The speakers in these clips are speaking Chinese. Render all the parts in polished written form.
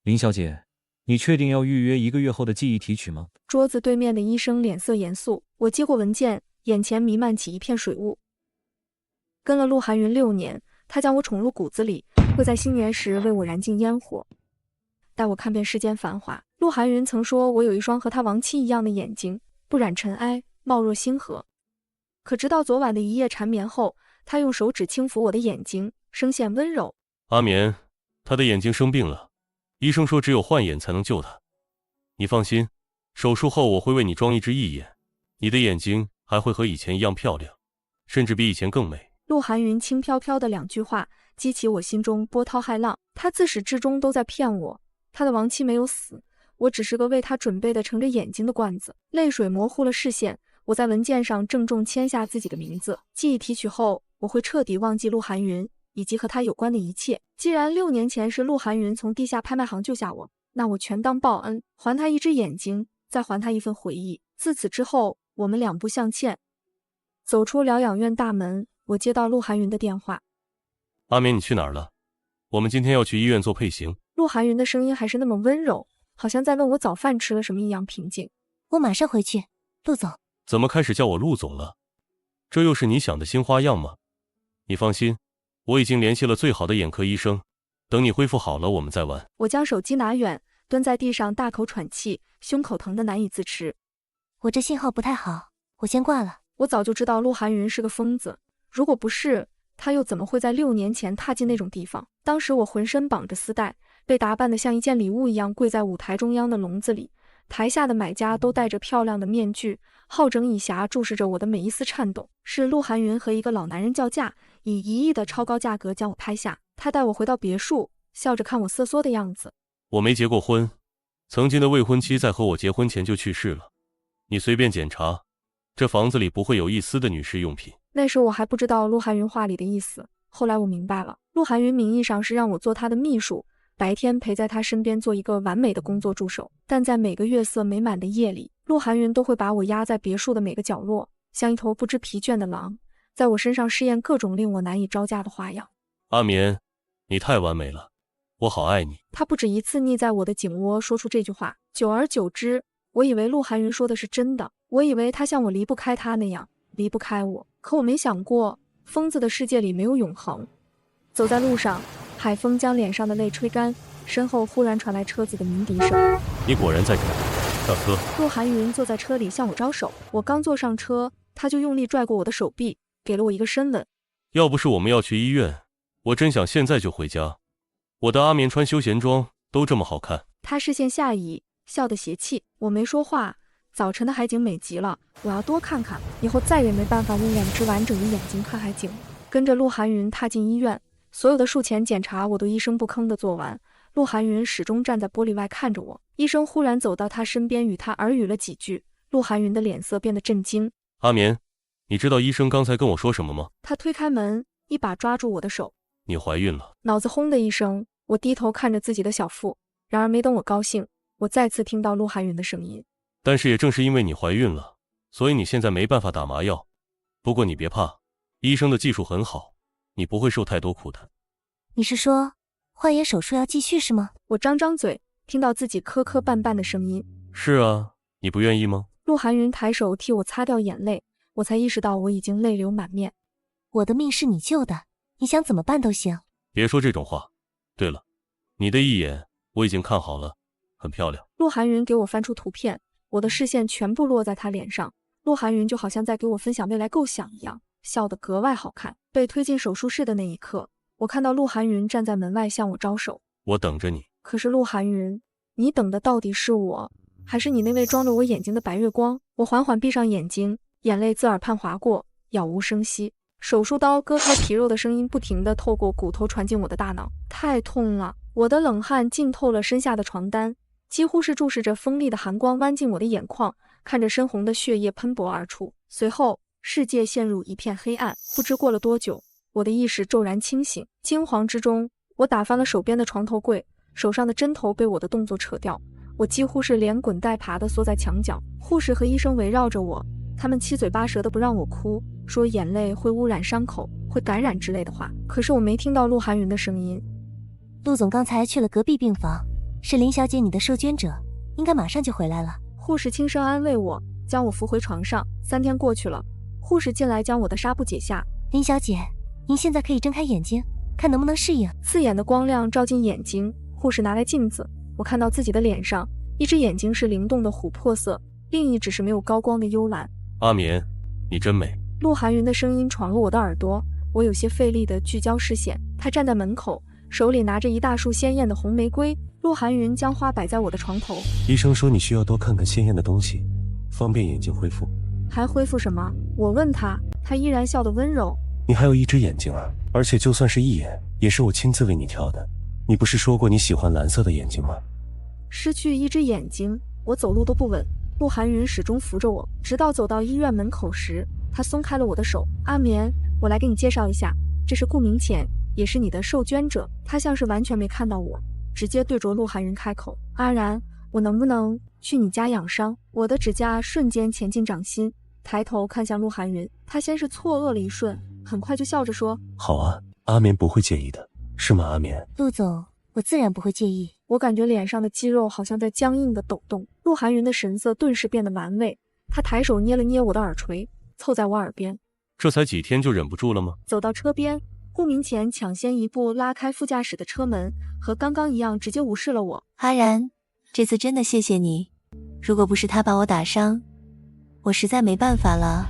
林小姐，你确定要预约1个月后的记忆提取吗？桌子对面的医生脸色严肃，我接过文件，眼前弥漫起一片水雾。跟了陆寒云6年，他将我宠入骨子里，会在新年时为我燃尽烟火，带我看遍世间繁华。陆寒云曾说我有一双和他亡妻一样的眼睛，不染尘埃，貌若星河。可直到昨晚的一夜缠绵后，他用手指轻抚我的眼睛，声线温柔。阿眠，他的眼睛生病了，医生说只有换眼才能救他。你放心，手术后我会为你装一只义眼，你的眼睛还会和以前一样漂亮，甚至比以前更美。陆寒云轻飘飘的2句话激起我心中波涛骇浪。他自始至终都在骗我，他的亡妻没有死，我只是个为他准备的盛着眼睛的罐子。泪水模糊了视线，我在文件上郑重签下自己的名字。记忆提取后，我会彻底忘记陆寒云以及和他有关的一切。既然6年前是陆寒云从地下拍卖行救下我，那我全当报恩，还他一只眼睛，再还他一份回忆。自此之后，我们两不相欠。走出疗养院大门，我接到陆寒云的电话。阿眠，你去哪儿了？我们今天要去医院做配型。陆寒云的声音还是那么温柔，好像在问我早饭吃了什么一样平静。我马上回去，陆总。怎么开始叫我陆总了？这又是你想的新花样吗？你放心，我已经联系了最好的眼科医生，等你恢复好了我们再玩。我将手机拿远，蹲在地上大口喘气，胸口疼得难以自持。我这信号不太好，我先挂了。我早就知道陆寒云是个疯子，如果不是，他又怎么会在6年前踏进那种地方？当时我浑身绑着丝带，被打扮得像一件礼物一样跪在舞台中央的笼子里，台下的买家都戴着漂亮的面具，好整以暇注视着我的每一丝颤动。是陆寒云和一个老男人叫价，以1亿的超高价格将我拍下。他带我回到别墅，笑着看我瑟缩的样子。我没结过婚，曾经的未婚妻在和我结婚前就去世了。你随便检查，这房子里不会有一丝的女士用品。那时我还不知道陆寒云话里的意思，后来我明白了，陆寒云名义上是让我做他的秘书，白天陪在他身边做一个完美的工作助手，但在每个月色美满的夜里，陆寒云都会把我压在别墅的每个角落，像一头不知疲倦的狼，在我身上试验各种令我难以招架的花样。阿眠，你太完美了，我好爱你。他不止一次腻在我的颈窝说出这句话，久而久之，我以为陆寒云说的是真的，我以为他像我离不开他那样离不开我，可我没想过，疯子的世界里没有永恒。走在路上，海风将脸上的泪吹干，身后忽然传来车子的鸣笛声。你果然在这儿，大哥。陆寒云坐在车里向我招手，我刚坐上车，他就用力拽过我的手臂，给了我一个深吻。要不是我们要去医院，我真想现在就回家。我的阿眠穿休闲装都这么好看。他视线下移，笑得邪气。我没说话。早晨的海景美极了，我要多看看，以后再也没办法用2只完整的眼睛看海景了。跟着陆寒云踏进医院，所有的术前检查我都一声不吭地做完。陆寒云始终站在玻璃外看着我。医生忽然走到他身边，与他耳语了几句。陆寒云的脸色变得震惊。阿眠，你知道医生刚才跟我说什么吗？他推开门，一把抓住我的手。你怀孕了。脑子轰的一声，我低头看着自己的小腹。然而没等我高兴，我再次听到陆寒云的声音。但是也正是因为你怀孕了，所以你现在没办法打麻药。不过你别怕，医生的技术很好，你不会受太多苦的。你是说换眼手术要继续是吗？我张张嘴，听到自己磕磕绊绊的声音。是啊，你不愿意吗？陆寒云抬手替我擦掉眼泪，我才意识到我已经泪流满面。我的命是你救的，你想怎么办都行。别说这种话。对了，你的义眼我已经看好了，很漂亮。陆寒云给我翻出图片，我的视线全部落在他脸上。陆寒云就好像在给我分享未来构想一样，笑得格外好看。被推进手术室的那一刻，我看到陆寒云站在门外向我招手。我等着你。可是陆寒云，你等的到底是我，还是你那位装着我眼睛的白月光？我缓缓闭上眼睛，眼泪自耳畔划过，杳无声息。手术刀割开皮肉的声音不停地透过骨头传进我的大脑，太痛了！我的冷汗浸透了身下的床单，几乎是注视着锋利的寒光剜进我的眼眶，看着深红的血液喷薄而出。随后，世界陷入一片黑暗。不知过了多久，我的意识骤然清醒，惊惶之中，我打翻了手边的床头柜，手上的针头被我的动作扯掉，我几乎是连滚带爬地缩在墙角。护士和医生围绕着我，他们七嘴八舌的不让我哭，说眼泪会污染伤口，会感染之类的话。可是我没听到陆寒云的声音。陆总刚才去了隔壁病房，是林小姐你的受捐者，应该马上就回来了。护士轻声安慰我，将我扶回床上。3天过去了，护士进来将我的纱布解下。林小姐，您现在可以睁开眼睛，看能不能适应。刺眼的光亮照进眼睛，护士拿来镜子，我看到自己的脸上，一只眼睛是灵动的琥珀色，另一只是没有高光的幽蓝。阿眠，你真美。陆寒云的声音闯入我的耳朵，我有些费力的聚焦视线。他站在门口，手里拿着一大束鲜艳的红玫瑰。陆寒云将花摆在我的床头。医生说你需要多看看鲜艳的东西，方便眼睛恢复。还恢复什么？我问他，他依然笑得温柔。你还有一只眼睛啊，而且就算是一眼，也是我亲自为你挑的。你不是说过你喜欢蓝色的眼睛吗？失去一只眼睛，我走路都不稳。陆寒云始终扶着我，直到走到医院门口时，他松开了我的手。阿眠，我来给你介绍一下，这是顾明浅，也是你的受捐者。他像是完全没看到我，直接对着陆寒云开口：阿然，我能不能去你家养伤？我的指甲瞬间前进掌心，抬头看向陆寒云，他先是错愕了一瞬，很快就笑着说：好啊，阿眠不会介意的，是吗？阿眠。陆总，我自然不会介意。我感觉脸上的肌肉好像在僵硬的抖动。陆寒云的神色顿时变得玩味，他抬手捏了捏我的耳垂，凑在我耳边。这才几天就忍不住了吗？走到车边，顾明前抢先一步拉开副驾驶的车门，和刚刚一样直接无视了我。阿然，这次真的谢谢你，如果不是他把我打伤，我实在没办法了，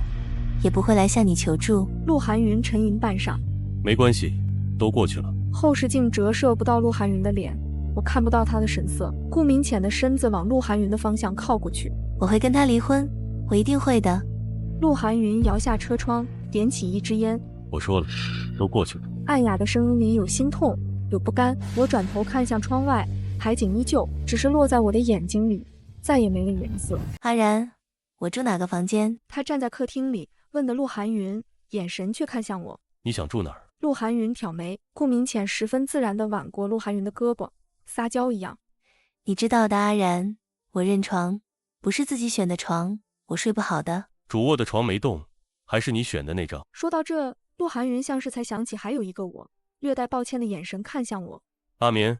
也不会来向你求助。陆寒云沉吟半晌，没关系，都过去了。后视镜折射不到陆寒云的脸，我看不到他的神色。顾明浅的身子往陆寒云的方向靠过去。我会跟他离婚，我一定会的。陆寒云摇下车窗，点起一支烟。我说了，都过去了。暗哑的声音里有心痛，有不甘。我转头看向窗外，海景依旧，只是落在我的眼睛里，再也没了颜色。阿然，我住哪个房间？他站在客厅里，问的陆寒云，眼神却看向我。你想住哪儿？陆寒云挑眉，顾明浅十分自然地挽过陆寒云的胳膊，撒娇一样。你知道的，阿然，我认床，不是自己选的床，我睡不好的。主卧的床没动，还是你选的那张？说到这，陆寒云像是才想起还有一个我，略带抱歉的眼神看向我。阿眠，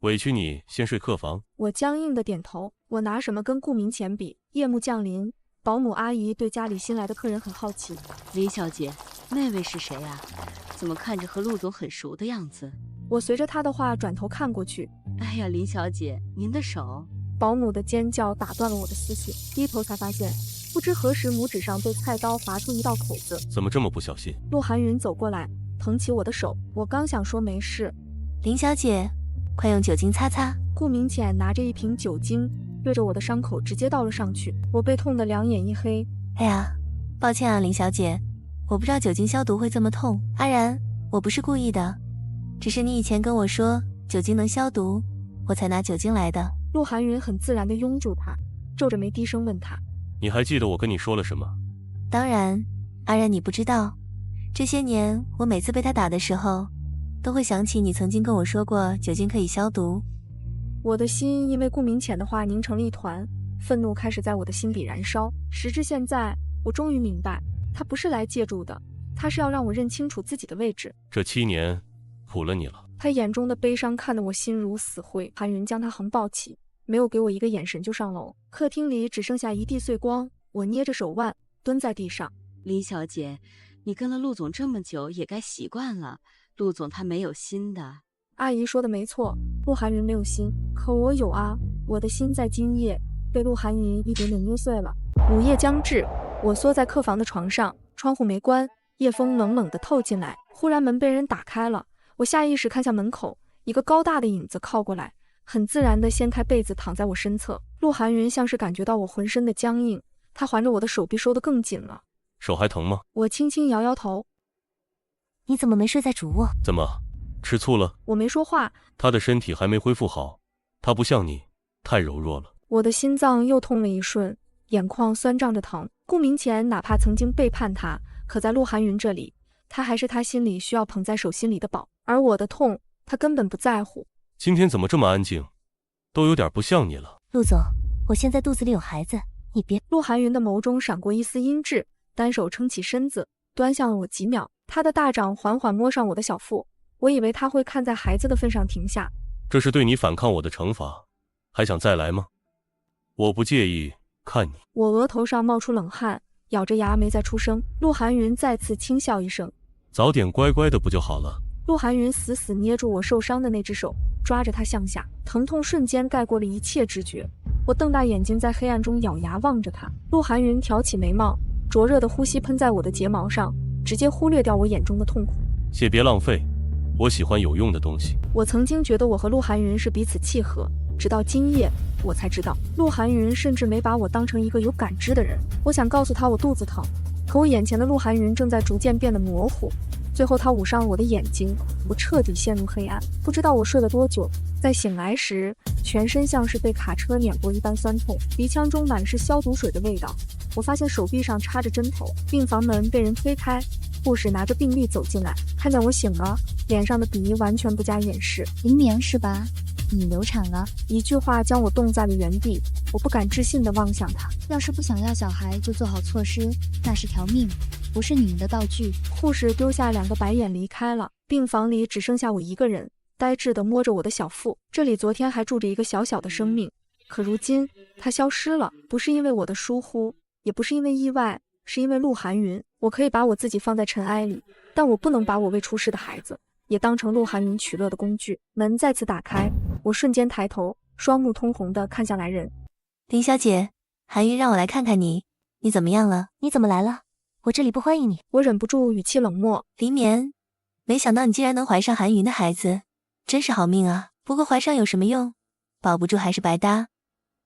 委屈你先睡客房。我僵硬的点头，我拿什么跟顾明浅比？夜幕降临，保姆阿姨对家里新来的客人很好奇。林小姐，那位是谁啊？怎么看着和陆总很熟的样子？我随着她的话转头看过去。哎呀，林小姐，您的手！保姆的尖叫打断了我的思绪，低头才发现，不知何时拇指上被菜刀划出一道口子。怎么这么不小心？陆寒云走过来，捧起我的手，我刚想说没事，林小姐，快用酒精擦擦。顾明浅拿着一瓶酒精，对着我的伤口直接倒了上去。我被痛得两眼一黑。哎呀，抱歉啊，林小姐，我不知道酒精消毒会这么痛。阿然，我不是故意的，只是你以前跟我说酒精能消毒，我才拿酒精来的。陆寒云很自然地拥住他，皱着眉低声问他：你还记得我跟你说了什么？当然，阿然你不知道，这些年我每次被他打的时候，都会想起你曾经跟我说过酒精可以消毒。我的心因为顾明浅的话凝成了一团，愤怒开始在我的心底燃烧。时至现在，我终于明白，他不是来借助的，他是要让我认清楚自己的位置。这7年苦了你了。他眼中的悲伤看得我心如死灰。韩云将他横抱起，没有给我一个眼神就上楼。客厅里只剩下一地碎光，我捏着手腕蹲在地上。林小姐，你跟了陆总这么久，也该习惯了。陆总他没有心的。阿姨说的没错，陆寒云没有心，可我有啊。我的心在今夜被陆寒云一点点捏碎了。午夜将至，我缩在客房的床上，窗户没关，夜风冷冷地透进来。忽然门被人打开了，我下意识看向门口，一个高大的影子靠过来，很自然地掀开被子躺在我身侧。陆寒云像是感觉到我浑身的僵硬，他环着我的手臂收得更紧了。手还疼吗？我轻轻摇摇头。你怎么没睡在主卧？怎么，吃醋了？我没说话。他的身体还没恢复好，他不像你，太柔弱了。我的心脏又痛了一瞬，眼眶酸胀着疼。顾明前哪怕曾经背叛他，可在陆寒云这里，他还是他心里需要捧在手心里的宝。而我的痛，他根本不在乎。今天怎么这么安静，都有点不像你了。陆总，我现在肚子里有孩子，你别……陆寒云的眸中闪过一丝阴鸷，单手撑起身子，端向了我几秒。他的大掌缓缓摸上我的小腹，我以为他会看在孩子的份上停下。这是对你反抗我的惩罚，还想再来吗？我不介意看你。我额头上冒出冷汗，咬着牙没再出声。陆寒云再次轻笑一声，早点乖乖的不就好了？陆寒云死死捏住我受伤的那只手，抓着它向下，疼痛瞬间盖过了一切知觉。我瞪大眼睛在黑暗中咬牙望着他。陆寒云挑起眉毛，灼热的呼吸喷在我的睫毛上，直接忽略掉我眼中的痛苦。且别浪费，我喜欢有用的东西。我曾经觉得我和陆寒云是彼此契合，直到今夜我才知道，陆寒云甚至没把我当成一个有感知的人。我想告诉他我肚子疼，可我眼前的陆寒云正在逐渐变得模糊。最后他捂上了我的眼睛，我彻底陷入黑暗。不知道我睡了多久，在醒来时，全身像是被卡车碾过一般酸痛，鼻腔中满是消毒水的味道。我发现手臂上插着针头，病房门被人推开，护士拿着病历走进来，看见我醒了，脸上的鄙夷完全不加掩饰。林明是吧？你流产了？一句话将我冻在了原地，我不敢置信地望向他。要是不想要小孩，就做好措施，那是条命，不是你们的道具。护士丢下2个白眼离开了，病房里只剩下我一个人，呆滞地摸着我的小腹。这里昨天还住着一个小小的生命，可如今它消失了，不是因为我的疏忽，也不是因为意外，是因为陆寒云。我可以把我自己放在尘埃里，但我不能把我未出世的孩子也当成陆寒云取乐的工具。门再次打开，我瞬间抬头，双目通红地看向来人。林小姐，寒云让我来看看你，你怎么样了？你怎么来了？我这里不欢迎你。我忍不住语气冷漠。林眠，没想到你竟然能怀上寒云的孩子，真是好命啊。不过怀上有什么用？保不住还是白搭。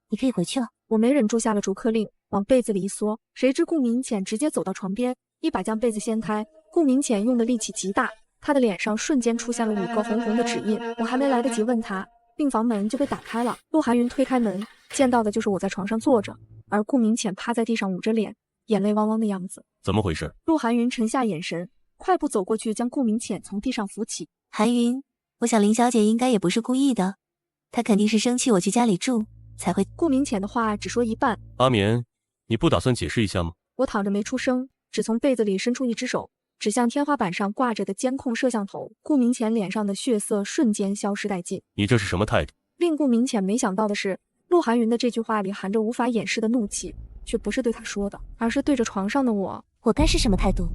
你可以回去了。我没忍住下了逐客令，往被子里一缩，谁知顾明浅直接走到床边，一把将被子掀开。顾明浅用的力气极大，他的脸上瞬间出现了5个红红的指印。我还没来得及问他，病房门就被打开了。陆寒云推开门，见到的就是我在床上坐着，而顾明浅趴在地上捂着脸，眼泪汪汪的样子。怎么回事？陆寒云沉下眼神，快步走过去，将顾明浅从地上扶起。寒云，我想林小姐应该也不是故意的，她肯定是生气我去家里住才会。顾明浅的话只说一半。阿眠，你不打算解释一下吗？我躺着没出声，只从被子里伸出一只手，指向天花板上挂着的监控摄像头。顾明浅脸上的血色瞬间消失殆尽。你这是什么态度？令顾明浅没想到的是，陆寒云的这句话里含着无法掩饰的怒气，却不是对他说的，而是对着床上的我。我该是什么态度？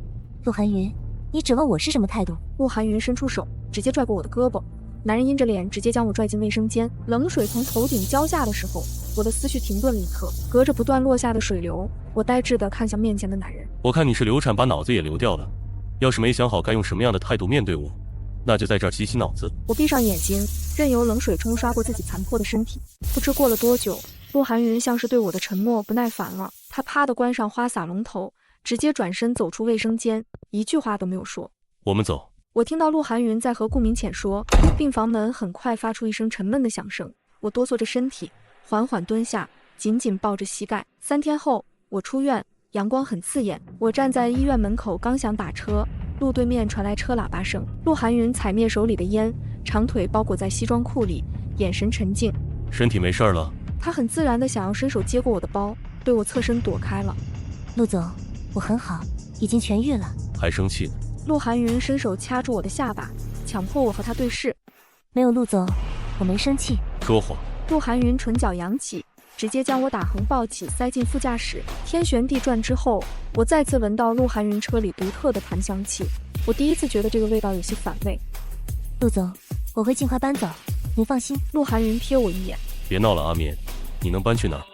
陆寒云，你指问我是什么态度？陆寒云伸出手，直接拽过我的胳膊。男人阴着脸直接将我拽进卫生间，冷水从头顶浇下的时候，我的思绪停顿了一刻。隔着不断落下的水流，我呆滞地看向面前的男人。我看你是流产把脑子也流掉了，要是没想好该用什么样的态度面对我，那就在这儿洗洗脑子。我闭上眼睛，任由冷水冲刷过自己残破的身体。不知过了多久，陆寒云像是对我的沉默不耐烦了，他啪地关上花洒龙头，直接转身走出卫生间，一句话都没有说。我们走。我听到陆寒云在和顾明浅说，病房门很快发出一声沉闷的响声。我哆嗦着身体，缓缓蹲下，紧紧抱着膝盖。3天后，我出院，阳光很刺眼。我站在医院门口，刚想打车，路对面传来车喇叭声。陆寒云踩灭手里的烟，长腿包裹在西装裤里，眼神沉静。身体没事了？他很自然地想要伸手接过我的包，对我侧身躲开了。陆总，我很好，已经痊愈了。还生气呢？陆寒云伸手掐住我的下巴，强迫我和他对视。没有，陆总，我没生气。说谎。陆寒云唇角扬起，直接将我打横抱起，塞进副驾驶。天旋地转之后，我再次闻到陆寒云车里独特的檀香气。我第一次觉得这个味道有些反胃。陆总，我会尽快搬走，您放心。陆寒云瞥我一眼。别闹了，阿眠，你能搬去哪儿？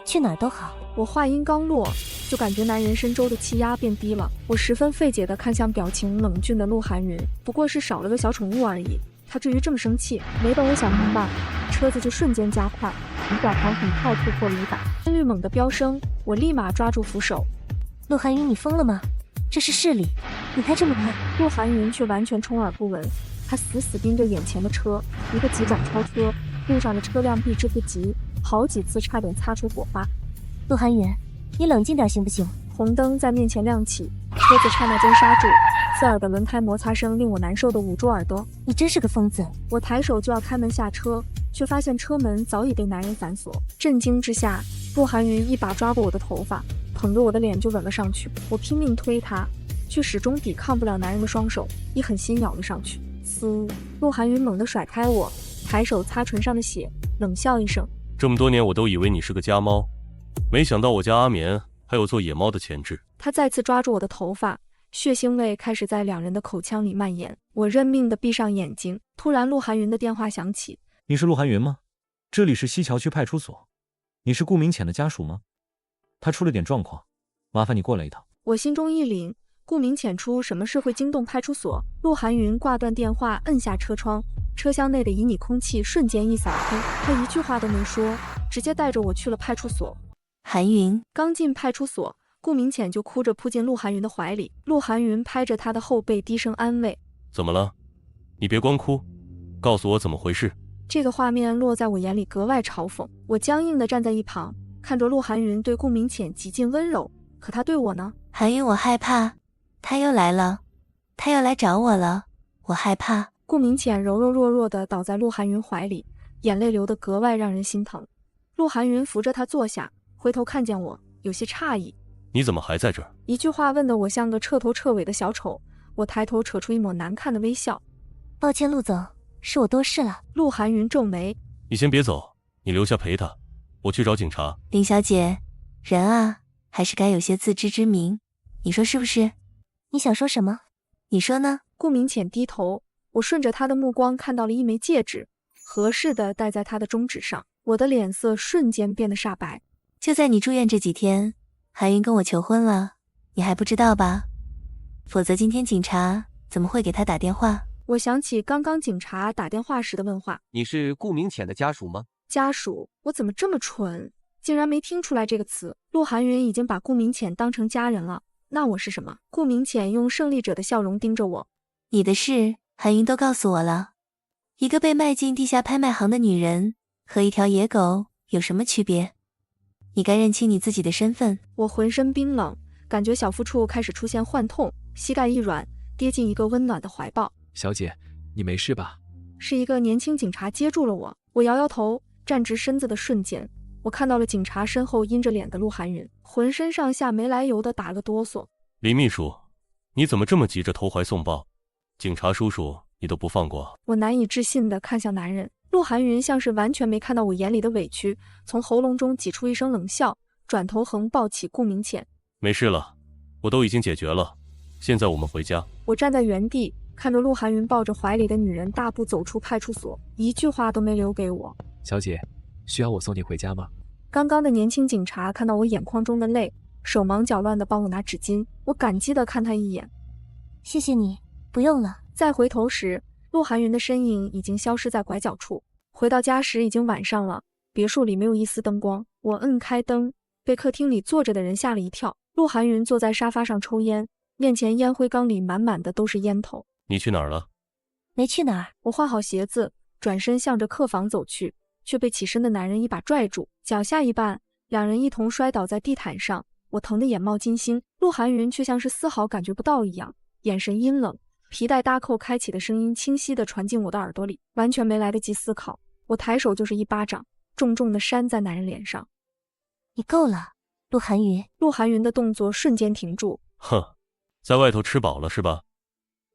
去哪儿都好。我话音刚落，就感觉男人身周的气压变低了。我十分费解地看向表情冷峻的陆寒云，不过是少了个小宠物而已，他至于这么生气？没等我想明白，车子就瞬间加快，仪表盘很快突破了100，心率猛地飙升，我立马抓住扶手。陆寒云，你疯了吗？这是市里，你开这么快？陆寒云却完全充耳不闻，他死死盯着眼前的车，一个急转超车，路上的车辆避之不及，好几次差点擦出火花。陆寒云，你冷静点行不行？红灯在面前亮起，车子刹那间刹住，刺耳的轮胎摩擦声令我难受的捂住耳朵。你真是个疯子！我抬手就要开门下车，却发现车门早已被男人反锁。震惊之下，陆寒云一把抓过我的头发，捧着我的脸就吻了上去。我拼命推他，却始终抵抗不了男人的双手，一狠心咬了上去。嘶！陆寒云猛地甩开我，抬手擦唇上的血，冷笑一声。这么多年我都以为你是个家猫，没想到我家阿眠还有做野猫的潜质。他再次抓住我的头发，血腥味开始在两人的口腔里蔓延。我认命地闭上眼睛。突然，陆寒云的电话响起。你是陆寒云吗？这里是西桥区派出所，你是顾明潜的家属吗？他出了点状况，麻烦你过来一趟。我心中一凛，顾明潜出什么事会惊动派出所？陆寒云挂断电话，摁下车窗，车厢内的旖旎空气瞬间一扫空。他一句话都没说，直接带着我去了派出所。韩云刚进派出所，顾明潜就哭着扑进陆寒云的怀里。陆寒云拍着他的后背，低声安慰：“怎么了？你别光哭，告诉我怎么回事。”这个画面落在我眼里格外嘲讽。我僵硬地站在一旁，看着陆寒云对顾明潜极尽温柔，可他对我呢？韩云，我害怕，他又来了，他又来找我了，我害怕。顾明潜柔柔弱弱地倒在陆寒云怀里，眼泪流得格外让人心疼。陆寒云扶着他坐下，回头看见我，有些诧异：“你怎么还在这儿？”一句话问得我像个彻头彻尾的小丑。我抬头扯出一抹难看的微笑：“抱歉，陆总，是我多事了。”陆寒云皱眉：“你先别走，你留下陪他，我去找警察。”林小姐，人啊，还是该有些自知之明，你说是不是？你想说什么？你说呢？顾明潜低头，我顺着他的目光看到了一枚戒指，合适的戴在他的中指上。我的脸色瞬间变得煞白。就在你住院这几天，韩云跟我求婚了，你还不知道吧？否则今天警察怎么会给他打电话？我想起刚刚警察打电话时的问话：“你是顾明潜的家属吗？”家属？我怎么这么蠢，竟然没听出来这个词。陆寒云已经把顾明潜当成家人了，那我是什么？顾明潜用胜利者的笑容盯着我：“你的事，韩云都告诉我了。一个被卖进地下拍卖行的女人和一条野狗有什么区别？你该认清你自己的身份。”我浑身冰冷，感觉小腹处开始出现幻痛，膝盖一软，跌进一个温暖的怀抱。小姐，你没事吧？是一个年轻警察接住了我。我摇摇头，站直身子的瞬间，我看到了警察身后阴着脸的陆寒云，浑身上下没来由的打了个哆嗦。林秘书，你怎么这么急着投怀送抱？警察叔叔你都不放过？我难以置信地看向男人。陆寒云像是完全没看到我眼里的委屈，从喉咙中挤出一声冷笑，转头横抱起顾明潜：“没事了，我都已经解决了，现在我们回家。”我站在原地，看着陆寒云抱着怀里的女人大步走出派出所，一句话都没留给我。小姐，需要我送你回家吗？刚刚的年轻警察看到我眼眶中的泪，手忙脚乱地帮我拿纸巾。我感激地看他一眼：“谢谢你，不用了。”再回头时，陆寒云的身影已经消失在拐角处。回到家时已经晚上了，别墅里没有一丝灯光。我摁开灯，被客厅里坐着的人吓了一跳。陆寒云坐在沙发上抽烟，面前烟灰缸里满满的都是烟头。你去哪儿了？没去哪儿。我换好鞋子，转身向着客房走去，却被起身的男人一把拽住，脚下一绊，两人一同摔倒在地毯上。我疼得眼冒金星，陆寒云却像是丝毫感觉不到一样，眼神阴冷。皮带搭扣开启的声音清晰地传进我的耳朵里，完全没来得及思考，我抬手就是一巴掌，重重地扇在男人脸上。你够了，陆寒云。陆寒云的动作瞬间停住。哼，在外头吃饱了是吧？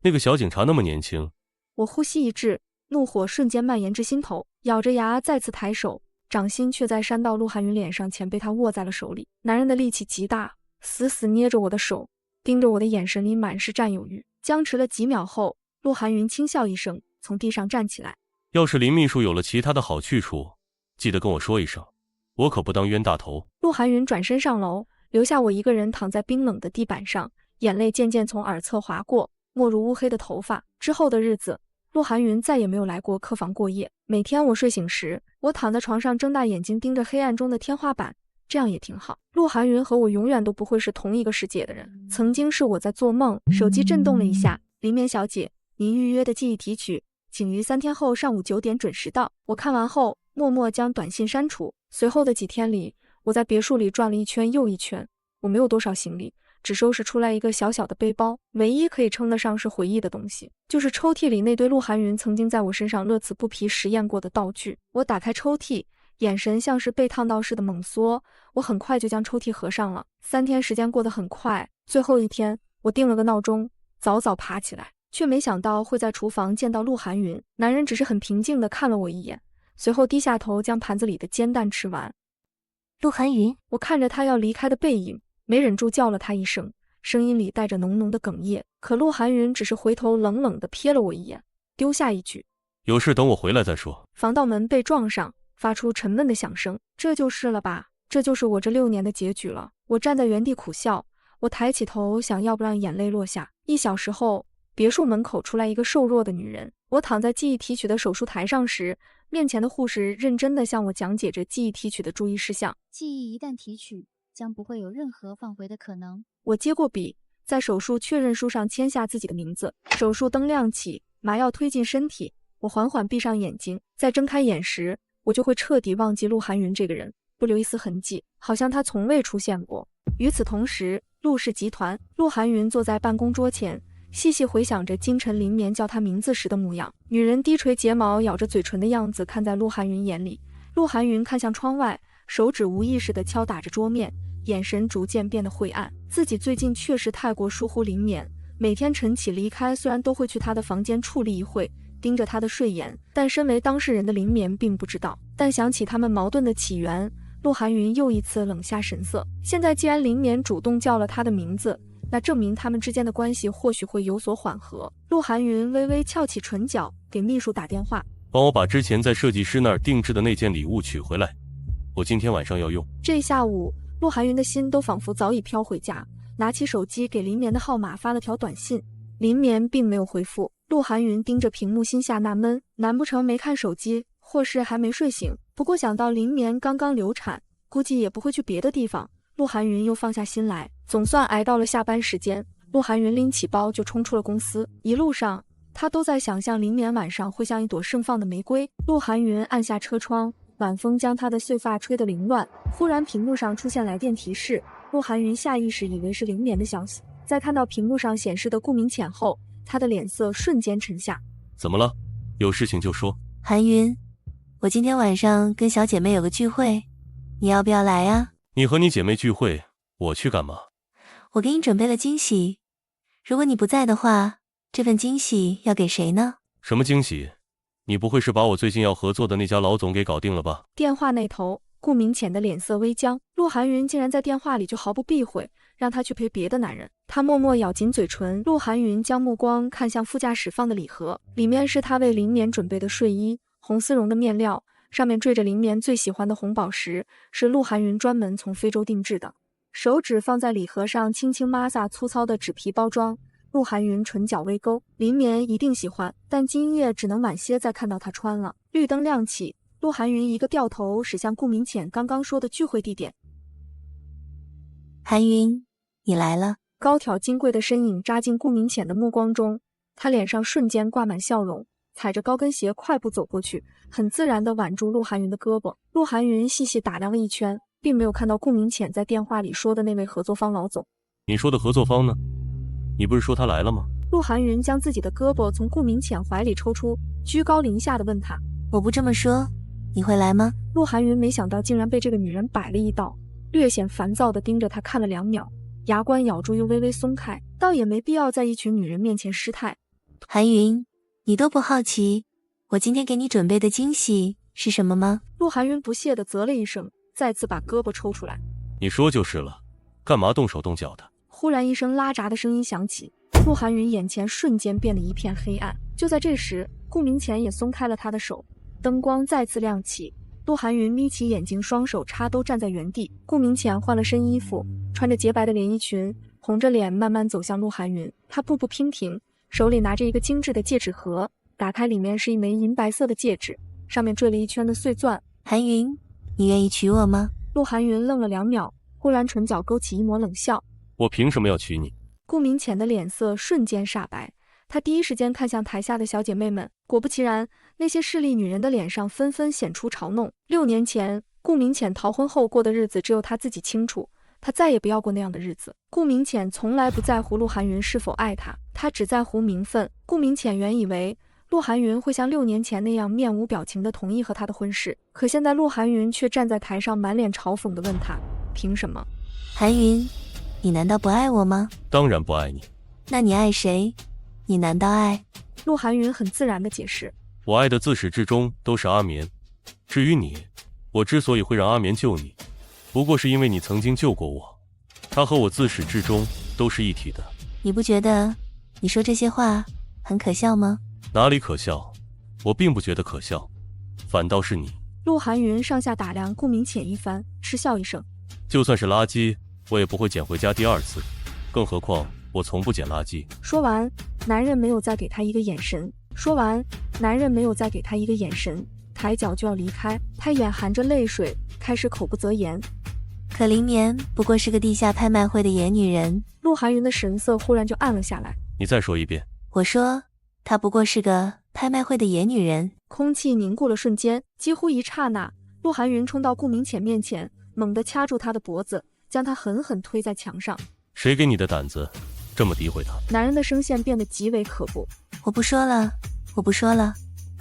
那个小警察那么年轻。我呼吸一滞，怒火瞬间蔓延至心头，咬着牙再次抬手，掌心却在扇到陆寒云脸上前被他握在了手里。男人的力气极大，死死捏着我的手，盯着我的眼神里满是占有欲。僵持了几秒后，陆寒云轻笑一声，从地上站起来。要是林秘书有了其他的好去处，记得跟我说一声，我可不当冤大头。陆寒云转身上楼，留下我一个人躺在冰冷的地板上，眼泪渐渐从耳侧滑过，没入乌黑的头发。之后的日子，陆寒云再也没有来过客房过夜。每天我睡醒时，我躺在床上睁大眼睛盯着黑暗中的天花板，这样也挺好。陆寒云和我永远都不会是同一个世界的人。曾经是我在做梦。手机震动了一下，林眠小姐，您预约的记忆提取，请于3天后上午9点准时到。我看完后，默默将短信删除。随后的几天里，我在别墅里转了一圈又一圈。我没有多少行李，只收拾出来一个小小的背包，唯一可以称得上是回忆的东西，就是抽屉里那堆陆寒云曾经在我身上乐此不疲实验过的道具。我打开抽屉，眼神像是被烫到似的猛缩，我很快就将抽屉合上了。3天时间过得很快，最后一天，我定了个闹钟，早早爬起来，却没想到会在厨房见到陆寒云。男人只是很平静地看了我一眼，随后低下头将盘子里的煎蛋吃完。陆寒云，我看着他要离开的背影，没忍住叫了他一声，声音里带着浓浓的哽咽。可陆寒云只是回头冷冷地瞥了我一眼，丢下一句：“有事等我回来再说。”防盗门被撞上，发出沉闷的响声。这就是了吧？这就是我这6年的结局了。我站在原地苦笑，我抬起头，想要不让眼泪落下。1小时后，别墅门口出来一个瘦弱的女人。我躺在记忆提取的手术台上时，面前的护士认真地向我讲解着记忆提取的注意事项。记忆一旦提取，将不会有任何放回的可能。我接过笔，在手术确认书上签下自己的名字。手术灯亮起，麻药推进身体，我缓缓闭上眼睛。在睁开眼时，我就会彻底忘记陆寒云这个人，不留一丝痕迹，好像他从未出现过。与此同时，陆氏集团，陆寒云坐在办公桌前，细细回想着金晨临眠叫他名字时的模样。女人低垂睫毛，咬着嘴唇的样子看在陆寒云眼里。陆寒云看向窗外，手指无意识地敲打着桌面，眼神逐渐变得晦暗。自己最近确实太过疏忽林眠，每天晨起离开虽然都会去他的房间矗立一会，盯着他的睡颜，但身为当事人的林眠并不知道。但想起他们矛盾的起源，陆寒云又一次冷下神色。现在既然林眠主动叫了他的名字，那证明他们之间的关系或许会有所缓和。陆寒云微微翘起唇角，给秘书打电话：“帮我把之前在设计师那儿定制的那件礼物取回来，我今天晚上要用。”这下午，陆寒云的心都仿佛早已飘回家，拿起手机给林眠的号码发了条短信。林眠并没有回复。陆寒云盯着屏幕，心下纳闷，难不成没看手机，或是还没睡醒？不过想到林眠刚刚流产，估计也不会去别的地方，陆寒云又放下心来。总算挨到了下班时间，陆寒云拎起包就冲出了公司。一路上，他都在想象林眠晚上会像一朵盛放的玫瑰。陆寒云按下车窗，晚风将他的碎发吹得凌乱。忽然屏幕上出现来电提示，陆寒云下意识以为是林眠的消息。在看到屏幕上显示的顾明浅后，他的脸色瞬间沉下。怎么了？有事情就说。寒云，我今天晚上跟小姐妹有个聚会，你要不要来啊？你和你姐妹聚会，我去干嘛？我给你准备了惊喜，如果你不在的话，这份惊喜要给谁呢？什么惊喜？你不会是把我最近要合作的那家老总给搞定了吧？电话那头，顾明浅的脸色微僵，陆寒云竟然在电话里就毫不避讳，让他去陪别的男人。他默默咬紧嘴唇。陆寒云将目光看向副驾驶放的礼盒，里面是他为林眠准备的睡衣，红丝绒的面料，上面缀着林眠最喜欢的红宝石，是陆寒云专门从非洲定制的。手指放在礼盒上，轻轻摩挲粗糙的纸皮包装。陆寒云唇角微勾，林眠一定喜欢，但今夜只能晚些再看到他穿了。绿灯亮起，陆寒云一个掉头驶向顾明浅刚刚说的聚会地点。寒云，你来了。高挑金贵的身影扎进顾明浅的目光中，他脸上瞬间挂满笑容，踩着高跟鞋快步走过去，很自然地挽住陆寒云的胳膊。陆寒云细细打量了一圈，并没有看到顾明浅在电话里说的那位合作方老总。你说的合作方呢？你不是说他来了吗？陆寒云将自己的胳膊从顾明浅怀里抽出，居高临下地问他：“我不这么说，你会来吗？”陆寒云没想到竟然被这个女人摆了一道，略显烦躁地盯着她看了2秒，牙关咬住又微微松开，倒也没必要在一群女人面前失态。寒云，你都不好奇我今天给你准备的惊喜是什么吗？陆寒云不屑地啧了一声，再次把胳膊抽出来。你说就是了，干嘛动手动脚的？忽然一声拉闸的声音响起，陆寒云眼前瞬间变得一片黑暗。就在这时，顾明浅也松开了他的手，灯光再次亮起。陆寒云眯起眼睛，双手插兜站在原地。顾明浅换了身衣服，穿着洁白的连衣裙，红着脸慢慢走向陆寒云。他步步娉婷，手里拿着一个精致的戒指盒，打开里面是一枚银白色的戒指，上面缀了一圈的碎钻。寒云，你愿意娶我吗？陆寒云愣了2秒，忽然唇角勾起一抹冷笑。我凭什么要娶你？顾明浅的脸色瞬间煞白，他第一时间看向台下的小姐妹们，果不其然，那些势利女人的脸上纷纷显出嘲弄。6年前，顾明浅逃婚后过的日子只有他自己清楚，他再也不要过那样的日子。顾明浅从来不在乎陆寒云是否爱他，他只在乎名分。顾明浅原以为陆寒云会像6年前那样面无表情地同意和他的婚事，可现在陆寒云却站在台上满脸嘲讽地问他：凭什么？寒云，你难道不爱我吗？当然不爱你。那你爱谁？你难道爱……陆寒云很自然地解释：我爱的自始至终都是阿眠，至于你，我之所以会让阿眠救你，不过是因为你曾经救过我，他和我自始至终都是一体的。你不觉得你说这些话很可笑吗？哪里可笑？我并不觉得可笑，反倒是你。陆寒云上下打量顾明浅一番，嗤笑一声。就算是垃圾，我也不会捡回家第二次，更何况我从不捡垃圾。说完，男人没有再给他一个眼神。抬脚就要离开，他眼含着泪水，开始口不择言。可林眠不过是个地下拍卖会的野女人。陆寒云的神色忽然就暗了下来。你再说一遍。我说，她不过是个拍卖会的野女人。空气凝固了瞬间，几乎一刹那，陆寒云冲到顾明浅面前，猛地掐住他的脖子，将他狠狠推在墙上。谁给你的胆子这么诋毁他？男人的声线变得极为可怖。我不说了。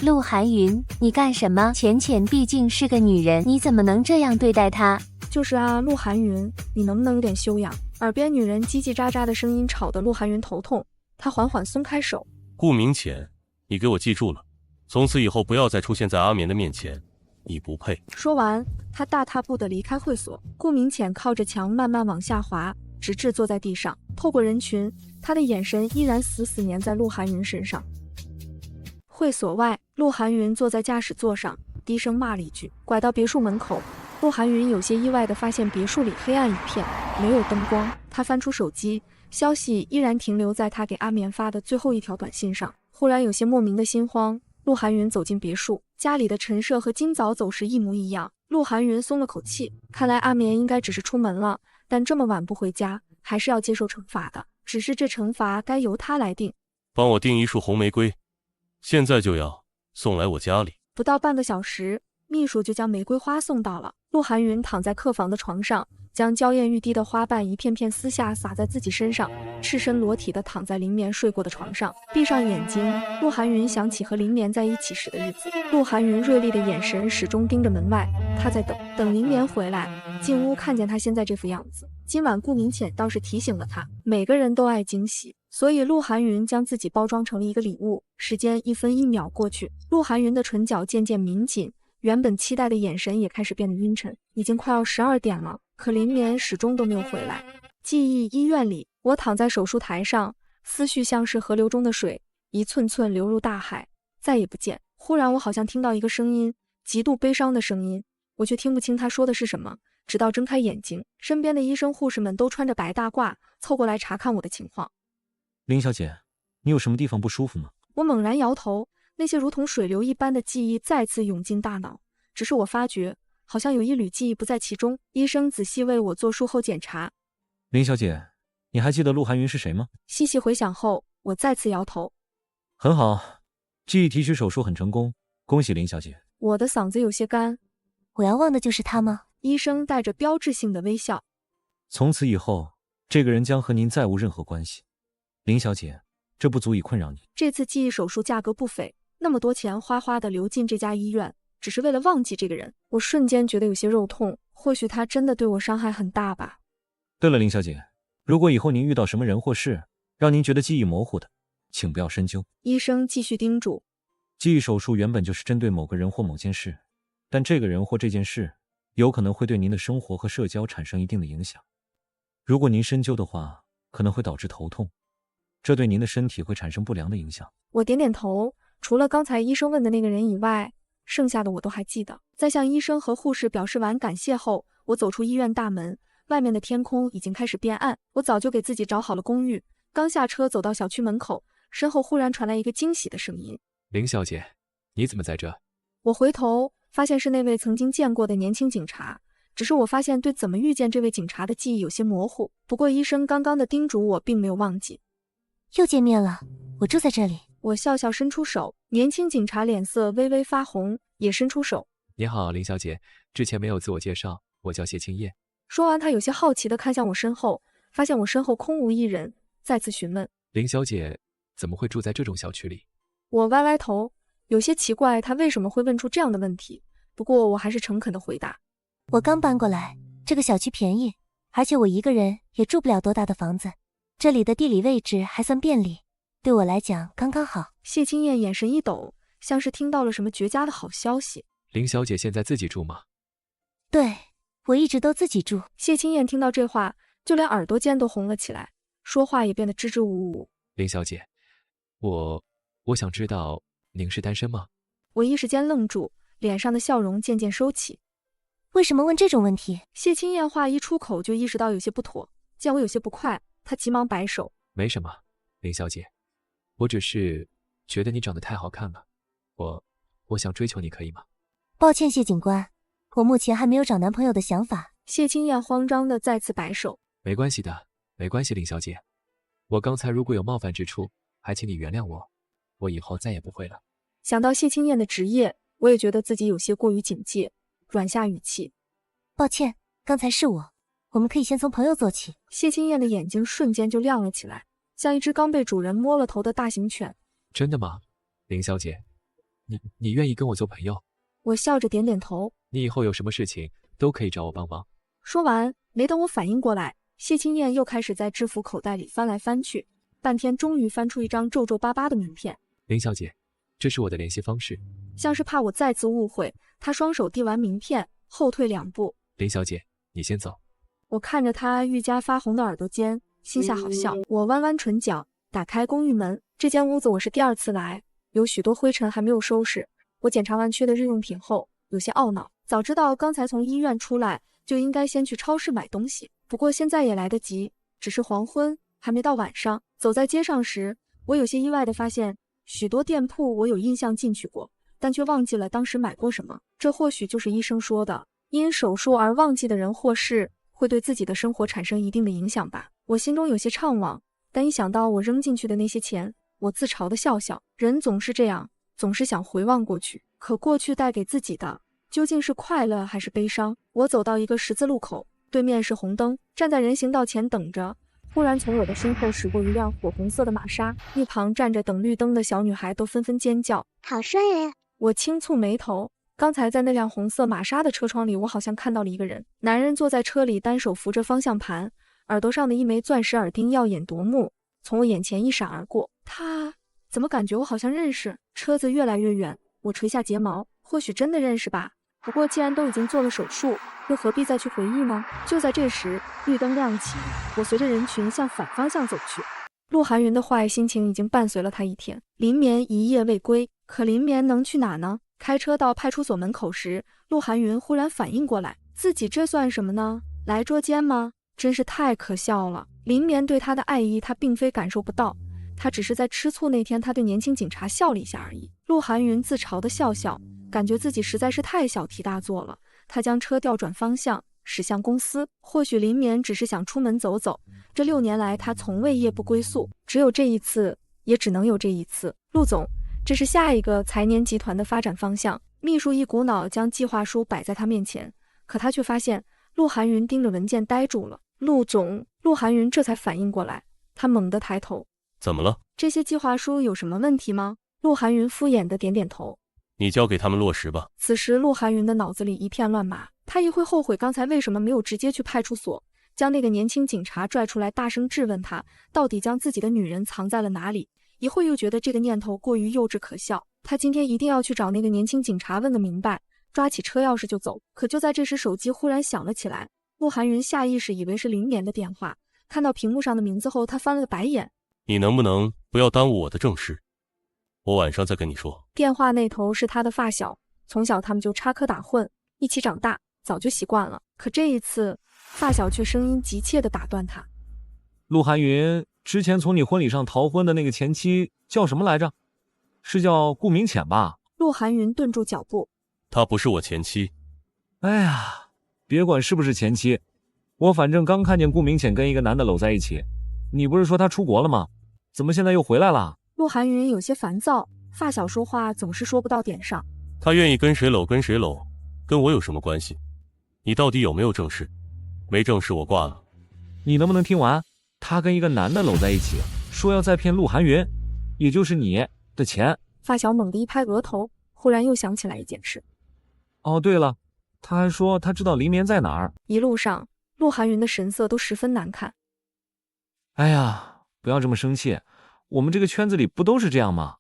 陆寒云，你干什么？浅浅毕竟是个女人，你怎么能这样对待她？就是啊，陆寒云，你能不能有点修养？耳边女人叽叽喳喳的声音吵得陆寒云头痛，他缓缓松开手。顾明浅，你给我记住了，从此以后不要再出现在阿眠的面前，你不配。说完，他大踏步地离开会所。顾明浅靠着墙慢慢往下滑，直至坐在地上。透过人群，他的眼神依然死死粘在陆寒云身上。会所外，陆寒云坐在驾驶座上，低声骂了一句。拐到别墅门口，陆寒云有些意外地发现别墅里黑暗一片，没有灯光。他翻出手机，消息依然停留在他给阿眠发的最后一条短信上。忽然有些莫名的心慌。陆寒云走进别墅，家里的陈设和今早走时一模一样。陆寒云松了口气，看来阿眠应该只是出门了，但这么晚不回家，还是要接受惩罚的。只是这惩罚该由他来定。帮我订一束红玫瑰，现在就要送来我家里。不到半个小时，秘书就将玫瑰花送到了。陆寒云躺在客房的床上，将娇艳欲滴的花瓣一片片撕下撒在自己身上，赤身裸体地躺在林眠睡过的床上，闭上眼睛。陆寒云想起和林眠在一起时的日子。陆寒云锐利的眼神始终盯着门外，他在等林眠回来。进屋看见他现在这副样子，今晚顾明浅倒是提醒了他，每个人都爱惊喜，所以陆寒云将自己包装成了一个礼物。时间一分一秒过去，陆寒云的唇角渐渐抿紧，原本期待的眼神也开始变得晕沉。已经快要12点了，可林眠始终都没有回来。记忆医院里，我躺在手术台上，思绪像是河流中的水，一寸寸流入大海，再也不见。忽然我好像听到一个声音，极度悲伤的声音，我却听不清他说的是什么。直到睁开眼睛，身边的医生护士们都穿着白大褂，凑过来查看我的情况。林小姐，你有什么地方不舒服吗？我猛然摇头，那些如同水流一般的记忆再次涌进大脑，只是我发觉好像有一缕记忆不在其中。医生仔细为我做术后检查。林小姐，你还记得陆寒云是谁吗？细细回想后，我再次摇头。很好，记忆提取手术很成功，恭喜林小姐。我的嗓子有些干。我要忘的就是他吗？医生带着标志性的微笑。从此以后，这个人将和您再无任何关系。林小姐，这不足以困扰你。这次记忆手术价格不菲，那么多钱哗哗的流进这家医院，只是为了忘记这个人。我瞬间觉得有些肉痛，或许他真的对我伤害很大吧。对了，林小姐，如果以后您遇到什么人或事，让您觉得记忆模糊的，请不要深究。医生继续叮嘱。记忆手术原本就是针对某个人或某件事，但这个人或这件事有可能会对您的生活和社交产生一定的影响。如果您深究的话，可能会导致头痛，这对您的身体会产生不良的影响。我点点头，除了刚才医生问的那个人以外，剩下的我都还记得。在向医生和护士表示完感谢后，我走出医院大门，外面的天空已经开始变暗。我早就给自己找好了公寓，刚下车走到小区门口，身后忽然传来一个惊喜的声音。林小姐，你怎么在这？我回头发现是那位曾经见过的年轻警察，只是我发现对怎么遇见这位警察的记忆有些模糊。不过医生刚刚的叮嘱我并没有忘记。又见面了，我住在这里。我笑笑伸出手，年轻警察脸色微微发红，也伸出手。你好，林小姐，之前没有自我介绍，我叫谢青叶。说完，他有些好奇地看向我身后，发现我身后空无一人，再次询问：林小姐怎么会住在这种小区里？我歪歪头，有些奇怪他为什么会问出这样的问题，不过我还是诚恳地回答：我刚搬过来，这个小区便宜，而且我一个人也住不了多大的房子，这里的地理位置还算便利，对我来讲刚刚好。谢青燕眼神一抖，像是听到了什么绝佳的好消息。林小姐现在自己住吗？对，我一直都自己住。谢清燕听到这话，就连耳朵尖都红了起来，说话也变得支支吾吾。林小姐，我想知道您是单身吗？我一时间愣住，脸上的笑容渐渐收起。为什么问这种问题？谢清燕话一出口就意识到有些不妥，见我有些不快，她急忙摆手。没什么，林小姐，我只是觉得你长得太好看了，我想追求你，可以吗？抱歉，谢警官，我目前还没有找男朋友的想法。谢清燕慌张地再次摆手。没关系的，没关系，林小姐，我刚才如果有冒犯之处，还请你原谅我，我以后再也不会了。想到谢清燕的职业，我也觉得自己有些过于警戒，软下语气。抱歉，刚才是我们可以先从朋友做起。谢清燕的眼睛瞬间就亮了起来，像一只刚被主人摸了头的大型犬。真的吗？林小姐，你愿意跟我做朋友？我笑着点点头。你以后有什么事情都可以找我帮忙。说完，没等我反应过来，谢清燕又开始在制服口袋里翻来翻去，半天终于翻出一张皱皱巴巴的名片。林小姐，这是我的联系方式。像是怕我再次误会，她双手递完名片，后退2步。林小姐，你先走。我看着她愈加发红的耳朵尖，心下好笑。我弯弯唇角，打开公寓门。这间屋子我是第2次来，有许多灰尘还没有收拾。我检查完缺的日用品后，有些懊恼，早知道刚才从医院出来，就应该先去超市买东西。不过现在也来得及，只是黄昏，还没到晚上。走在街上时，我有些意外地发现，许多店铺我有印象进去过，但却忘记了当时买过什么。这或许就是医生说的，因手术而忘记的人或事，会对自己的生活产生一定的影响吧。我心中有些怅惘，但一想到我扔进去的那些钱，我自嘲地笑笑。人总是这样，总是想回望过去，可过去带给自己的究竟是快乐还是悲伤？我走到一个十字路口，对面是红灯，站在人行道前等着。忽然从我的身后驶过一辆火红色的玛莎，一旁站着等绿灯的小女孩都纷纷尖叫：好帅耶！我轻蹙眉头，刚才在那辆红色玛莎的车窗里，我好像看到了一个人。男人坐在车里，单手扶着方向盘，耳朵上的一枚钻石耳钉耀眼夺目，从我眼前一闪而过。他怎么感觉我好像认识？车子越来越远，我垂下睫毛，或许真的认识吧。不过既然都已经做了手术，又何必再去回忆呢？就在这时，绿灯亮起，我随着人群向反方向走去。陆寒云的坏心情已经伴随了他一天，林眠一夜未归。可林眠能去哪呢？开车到派出所门口时，陆寒云忽然反应过来，自己这算什么呢？来捉奸吗？真是太可笑了。林眠对他的爱意，他并非感受不到，他只是在吃醋那天他对年轻警察笑了一下而已。陆寒云自嘲的笑笑，感觉自己实在是太小题大做了。他将车调转方向，驶向公司。或许林眠只是想出门走走，这6年来他从未夜不归宿，只有这一次，也只能有这一次。陆总，这是下一个财年集团的发展方向。秘书一股脑将计划书摆在他面前，可他却发现陆寒云盯着文件呆住了。陆总，陆寒云这才反应过来，他猛地抬头。怎么了？这些计划书有什么问题吗？陆寒云敷衍地点点头。你交给他们落实吧。此时陆寒云的脑子里一片乱麻，他一会后悔刚才为什么没有直接去派出所，将那个年轻警察拽出来，大声质问他到底将自己的女人藏在了哪里。一会又觉得这个念头过于幼稚可笑，他今天一定要去找那个年轻警察问个明白，抓起车钥匙就走。可就在这时，手机忽然响了起来。陆寒云下意识以为是林眠的电话，看到屏幕上的名字后，他翻了个白眼。你能不能不要耽误我的正事？我晚上再跟你说。电话那头是他的发小，从小他们就插科打诨，一起长大，早就习惯了。可这一次，发小却声音急切地打断他。陆寒云，之前从你婚礼上逃婚的那个前妻叫什么来着？是叫顾明浅吧？陆寒云顿住脚步。她不是我前妻。哎呀，别管是不是前妻，我反正刚看见顾明浅跟一个男的搂在一起。你不是说他出国了吗？怎么现在又回来了？陆寒云有些烦躁，发小说话总是说不到点上。他愿意跟谁搂跟谁搂，跟我有什么关系？你到底有没有正事？没正事我挂了。你能不能听完？他跟一个男的搂在一起，说要再骗陆寒云，也就是你的钱。发小猛地一拍额头，忽然又想起来一件事。哦，对了，他还说他知道林眠在哪儿。一路上，陆寒云的神色都十分难看。哎呀，不要这么生气，我们这个圈子里不都是这样吗？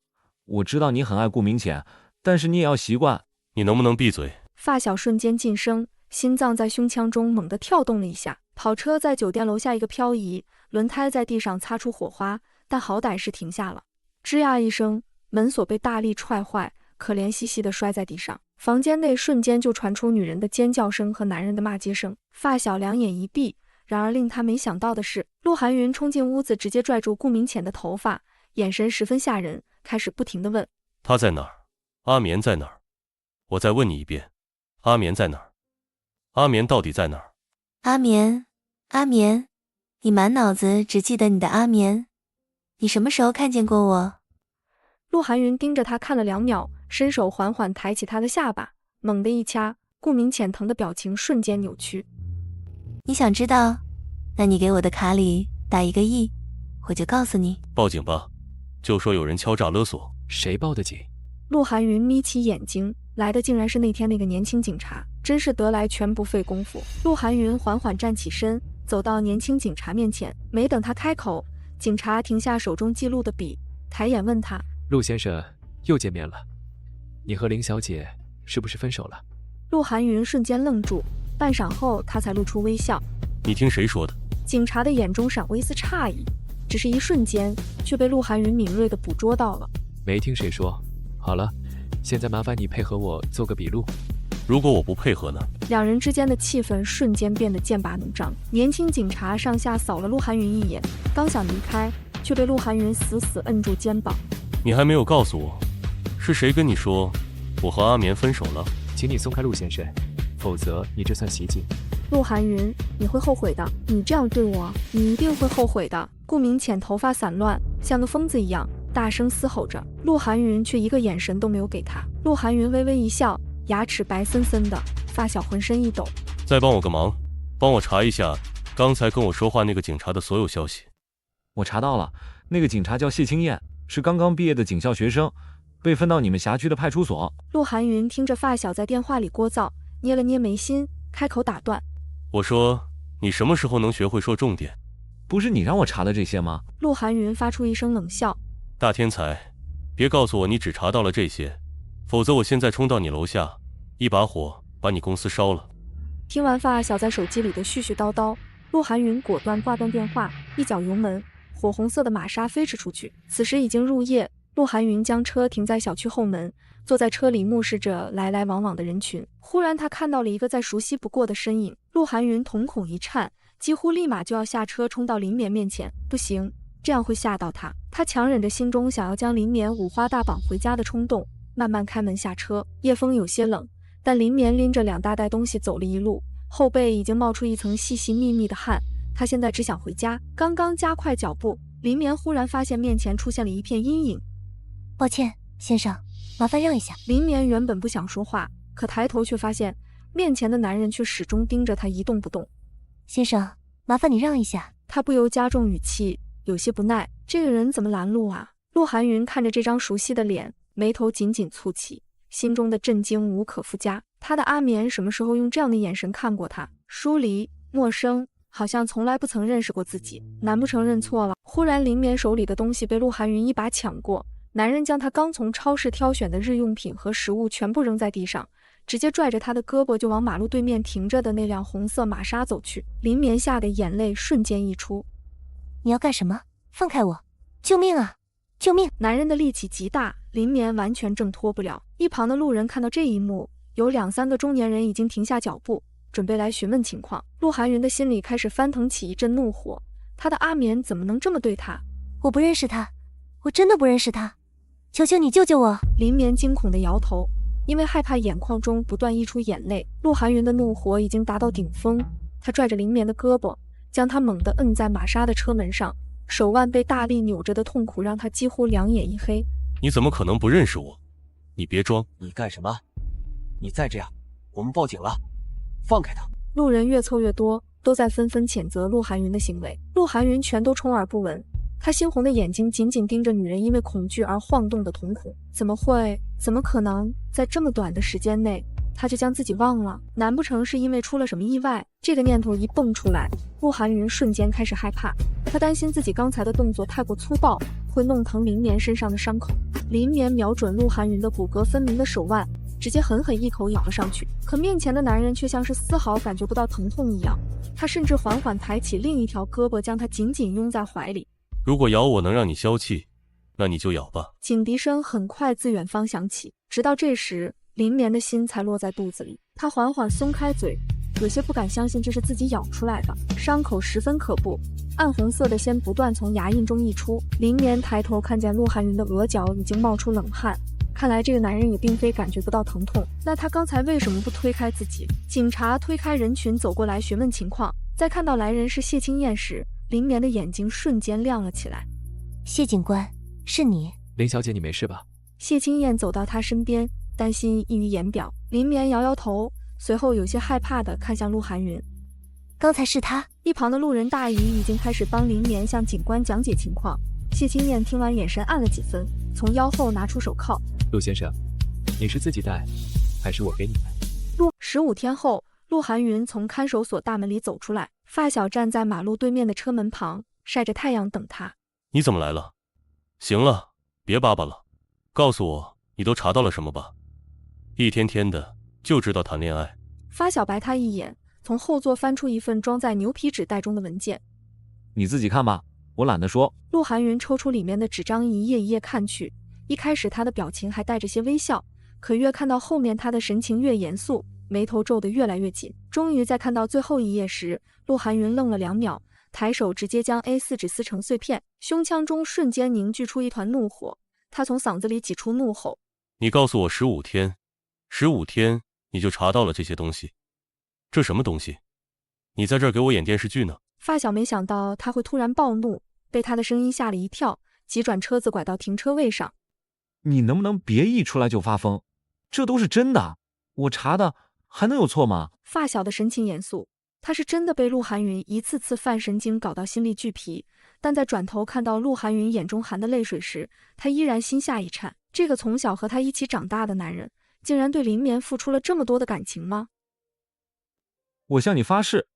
我知道你很爱顾明浅，但是你也要习惯，你能不能闭嘴？发小瞬间噤声，心脏在胸腔中猛地跳动了一下。跑车在酒店楼下一个漂移，轮胎在地上擦出火花，但好歹是停下了。吱呀一声，门锁被大力踹坏，可怜兮兮地摔在地上。房间内瞬间就传出女人的尖叫声和男人的骂街声。发小两眼一闭，然而令他没想到的是，陆寒云冲进屋子，直接拽住顾明浅的头发，眼神十分吓人，开始不停地问：他在哪儿？阿眠在哪儿？我再问你一遍，阿眠在哪儿？阿眠到底在哪儿？阿眠，阿眠，你满脑子只记得你的阿眠，你什么时候看见过我？陆寒云盯着他看了2秒，伸手缓缓抬起他的下巴，猛地一掐，顾明浅疼的表情瞬间扭曲。你想知道？那你给我的卡里打1个亿，我就告诉你。报警吧，就说有人敲诈勒索。谁报的警？陆寒云眯起眼睛，来的竟然是那天那个年轻警察，真是得来全不费功夫。陆寒云缓缓站起身，走到年轻警察面前，没等他开口，警察停下手中记录的笔，抬眼问他：陆先生，又见面了，你和林小姐是不是分手了？陆寒云瞬间愣住，半晌后他才露出微笑。你听谁说的？警察的眼中闪过一丝诧异，只是一瞬间，却被陆寒云敏锐地捕捉到了。没听谁说。好了，现在麻烦你配合我做个笔录。如果我不配合呢？两人之间的气氛瞬间变得剑拔弩张。年轻警察上下扫了陆寒云一眼，刚想离开，却被陆寒云死死摁住肩膀。你还没有告诉我，是谁跟你说我和阿眠分手了？请你松开陆先生，否则你这算袭击。陆寒云，你会后悔的，你这样对我，你一定会后悔的。顾明浅头发散乱，像个疯子一样，大声嘶吼着。陆寒云却一个眼神都没有给他。陆寒云微微一笑，牙齿白森森的，发小浑身一抖。再帮我个忙，帮我查一下刚才跟我说话那个警察的所有消息。我查到了，那个警察叫谢青燕，是刚刚毕业的警校学生，被分到你们辖区的派出所。陆寒云听着发小在电话里聒噪，捏了捏眉心，开口打断。我说，你什么时候能学会说重点？不是你让我查的这些吗？陆寒云发出一声冷笑。大天才，别告诉我你只查到了这些，否则我现在冲到你楼下，一把火把你公司烧了。听完发小在手机里的絮絮叨叨，陆寒云果断挂断电话，一脚油门，火红色的玛莎飞驰出去。此时已经入夜，陆寒云将车停在小区后门，坐在车里目视着来来往往的人群。忽然他看到了一个再熟悉不过的身影，陆寒云瞳孔一颤，几乎立马就要下车冲到林眠面前。不行，这样会吓到他。他强忍着心中想要将林眠五花大绑回家的冲动，慢慢开门下车。夜风有些冷，但林眠拎着2大袋东西走了一路，后背已经冒出一层细细密密的汗。他现在只想回家。刚刚加快脚步，林眠忽然发现面前出现了一片阴影。抱歉，先生，麻烦让一下。林眠原本不想说话，可抬头却发现面前的男人却始终盯着他一动不动。先生，麻烦你让一下。他不由加重语气，有些不耐。这个人怎么拦路啊？陆寒云看着这张熟悉的脸，眉头紧紧蹙起，心中的震惊无可复加。他的阿眠什么时候用这样的眼神看过他？疏离、陌生，好像从来不曾认识过自己。难不成认错了？忽然林眠手里的东西被陆寒云一把抢过，男人将他刚从超市挑选的日用品和食物全部扔在地上，直接拽着他的胳膊就往马路对面停着的那辆红色玛莎走去。林眠吓得眼泪瞬间溢出。你要干什么？放开我！救命啊！救命！男人的力气极大，林眠完全挣脱不了。一旁的路人看到这一幕，有2、3个中年人已经停下脚步，准备来询问情况。陆寒云的心里开始翻腾起一阵怒火，他的阿眠怎么能这么对他？我不认识他，我真的不认识他，求求你救救我！林眠惊恐地摇头，因为害怕眼眶中不断溢出眼泪。陆寒云的怒火已经达到顶峰，他拽着林眠的胳膊，将他猛地摁在玛莎的车门上，手腕被大力扭着的痛苦让他几乎两眼一黑。你怎么可能不认识我？你别装！你干什么？你再这样，我们报警了！放开他！路人越凑越多，都在纷纷谴责陆寒云的行为。陆寒云全都充耳不闻，他猩红的眼睛紧紧盯着女人因为恐惧而晃动的瞳孔。怎么会？怎么可能？在这么短的时间内，他就将自己忘了？难不成是因为出了什么意外？这个念头一蹦出来，陆寒云瞬间开始害怕。他担心自己刚才的动作太过粗暴，会弄疼林眠身上的伤口。林眠瞄准陆寒云的骨骼分明的手腕，直接狠狠一口咬了上去。可面前的男人却像是丝毫感觉不到疼痛一样，他甚至缓缓抬起另一条胳膊，将他紧紧拥在怀里。如果咬我能让你消气，那你就咬吧。警笛声很快自远方响起，直到这时，林眠的心才落在肚子里。他缓缓松开嘴，有些不敢相信这是自己咬出来的，伤口十分可怖，暗红色的鲜不断从牙印中溢出。林眠抬头看见陆寒云的额角已经冒出冷汗，看来这个男人也并非感觉不到疼痛。那他刚才为什么不推开自己？警察推开人群走过来询问情况，在看到来人是谢青燕时，林眠的眼睛瞬间亮了起来。谢警官，是你？林小姐，你没事吧？谢青燕走到他身边，担心溢于言表。林眠摇摇头，随后有些害怕地看向陆寒云。刚才是他。一旁的路人大姨已经开始帮林眠向警官讲解情况。谢青燕听完，眼神暗了几分，从腰后拿出手铐。陆先生，你是自己戴，还是我给你戴？15天后，陆寒云从看守所大门里走出来，发小站在马路对面的车门旁，晒着太阳等他。你怎么来了？行了，别叭叭了，告诉我你都查到了什么吧。一天天的就知道谈恋爱。发小白他一眼，从后座翻出一份装在牛皮纸袋中的文件。你自己看吧，我懒得说。陆寒云抽出里面的纸张，一页一页看去。一开始他的表情还带着些微笑，可越看到后面，他的神情越严肃，眉头皱得越来越紧。终于在看到最后一页时，陆寒云愣了2秒，抬手直接将 A4 纸撕成碎片，胸腔中瞬间凝聚出一团怒火。他从嗓子里挤出怒吼：你告诉我15天你就查到了这些东西？这什么东西？你在这儿给我演电视剧呢？发小没想到他会突然暴怒，被他的声音吓了一跳，急转车子拐到停车位上。你能不能别一出来就发疯？这都是真的，我查的还能有错吗？发小的神情严肃，他是真的被陆寒云一次次犯神经搞到心力俱疲，但在转头看到陆寒云眼中含的泪水时，他依然心下一颤。这个从小和他一起长大的男人，竟然对林眠付出了这么多的感情吗？我向你发誓，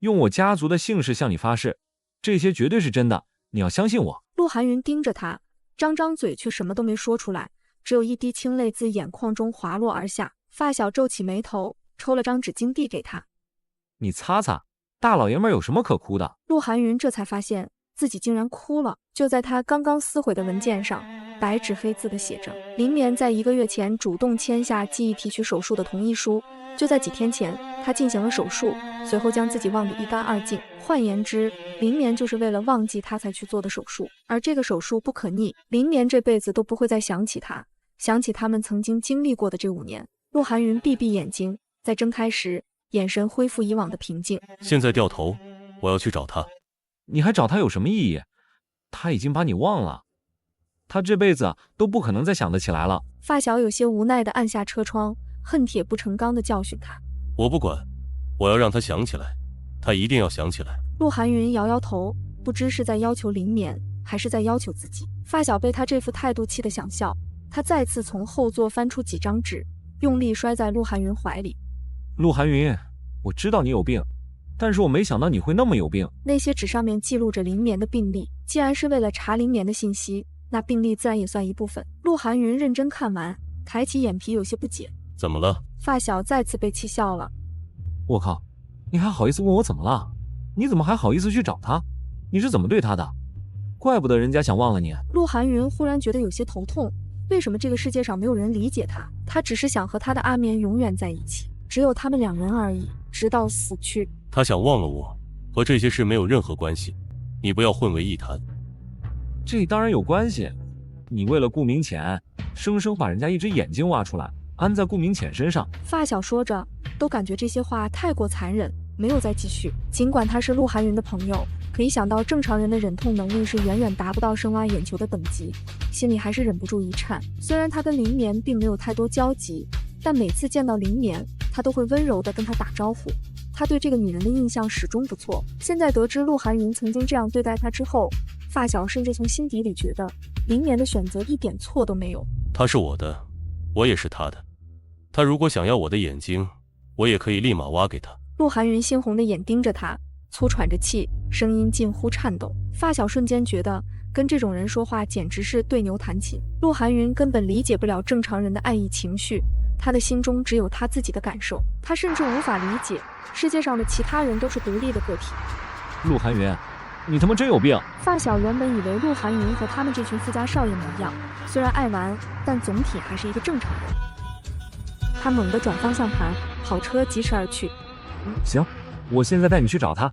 用我家族的姓氏向你发誓，这些绝对是真的，你要相信我。陆寒云盯着他，张张嘴却什么都没说出来，只有一滴清泪自眼眶中滑落而下。发小皱起眉头，抽了张纸巾递给他，你擦擦，大老爷们有什么可哭的？陆寒云这才发现自己竟然哭了。就在他刚刚撕毁的文件上，白纸黑字的写着林眠在1个月前主动签下记忆提取手术的同意书，就在几天前他进行了手术，随后将自己忘得一干二净。换言之，林眠就是为了忘记他才去做的手术，而这个手术不可逆，林眠这辈子都不会再想起他，想起他们曾经经历过的这5年。陆寒云闭闭眼睛，在睁开时眼神恢复以往的平静。现在掉头，我要去找他。你还找他有什么意义？他已经把你忘了，他这辈子都不可能再想得起来了。发小有些无奈地按下车窗，恨铁不成钢地教训他。我不管，我要让他想起来，他一定要想起来。陆寒云摇摇头，不知是在要求林眠，还是在要求自己。发小被他这副态度气得想笑，他再次从后座翻出几张纸，用力摔在陆寒云怀里。陆寒云，我知道你有病，但是我没想到你会那么有病。那些纸上面记录着林眠的病历，既然是为了查林眠的信息，那病历自然也算一部分。陆寒云认真看完，抬起眼皮有些不解。怎么了？发小再次被气笑了。我靠，你还好意思问我怎么了？你怎么还好意思去找他？你是怎么对他的？怪不得人家想忘了你。陆寒云忽然觉得有些头痛，为什么这个世界上没有人理解他？他只是想和他的阿眠永远在一起，只有他们2人而已，直到死去。他想忘了我，和这些事没有任何关系，你不要混为一谈。这当然有关系，你为了顾明潜，生生把人家一只眼睛挖出来，安在顾明潜身上。发小说着，都感觉这些话太过残忍，没有再继续。尽管他是陆寒云的朋友，可一想到正常人的忍痛能力是远远达不到深挖眼球的等级，心里还是忍不住一颤。虽然他跟林眠并没有太多交集，但每次见到林眠，他都会温柔地跟他打招呼。他对这个女人的印象始终不错。现在得知陆寒云曾经这样对待他之后，发小甚至从心底里觉得林眠的选择一点错都没有。他是我的，我也是他的。他如果想要我的眼睛，我也可以立马挖给他。陆寒云猩红的眼盯着他，粗喘着气，声音近乎颤抖。发小瞬间觉得跟这种人说话简直是对牛弹琴。陆寒云根本理解不了正常人的爱意情绪，他的心中只有他自己的感受，他甚至无法理解世界上的其他人都是独立的个体。陆寒云，你他妈真有病！发小原本以为陆寒云和他们这群富家少爷模样，虽然爱玩，但总体还是一个正常人。他猛地转方向盘，跑车疾驰而去。行，我现在带你去找他。